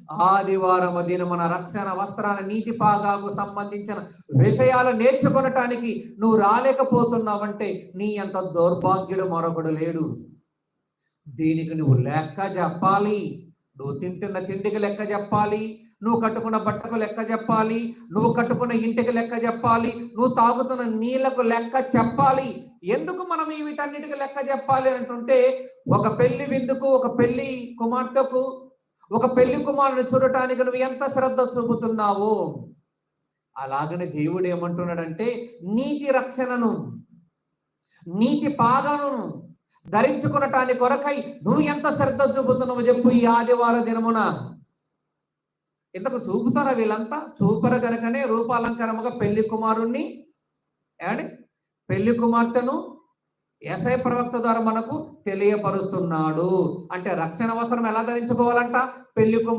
ఆదివారం దినమున రక్షణ వస్త్రాల నీతి పాగాకు సంబంధించిన విషయాలు నేర్చుకొనటానికి నువ్వు రాలేకపోతున్నావంటే నీ అంత దౌర్భాగ్యుడు మరొకడు లేడు. దీనికి నువ్వు లెక్క చెప్పాలి. నువ్వు తింటున్న తిండికి లెక్క చెప్పాలి, నువ్వు కట్టుకున్న బట్టకు లెక్క చెప్పాలి, నువ్వు కట్టుకున్న ఇంటికి లెక్క చెప్పాలి, నువ్వు తాగుతున్న నీళ్లకు లెక్క చెప్పాలి. ఎందుకు మనం ఈ వీటన్నిటికి లెక్క చెప్పాలి అంటుంటే, ఒక పెళ్లి విందుకు, ఒక పెళ్లి కుమార్తెకు, ఒక పెళ్లి కుమారుని చూడటానికి నువ్వు ఎంత శ్రద్ధ చూపుతున్నావు. అలాగనే దేవుడు ఏమంటున్నాడంటే, నీతి రక్షణను, నీతి పాదను ధరించుకునటానికి కొరకై నువ్వు ఎంత శ్రద్ధ చూపుతున్నావు చెప్పు ఈ ఆదివార దినమున. ఇంతకు చూపుతారా వీళ్ళంతా? చూపరు కనుకనే రూపాలంకరముగా పెళ్లి కుమారుణ్ణి పెళ్లి కుమార్తెను యెషయా ప్రవక్త ద్వారా మనకు తెలియపరుస్తున్నాడు. అంటే రక్షణ వస్త్రం ఎలా ధరించుకోవాలంట? పెళ్లి కుమారు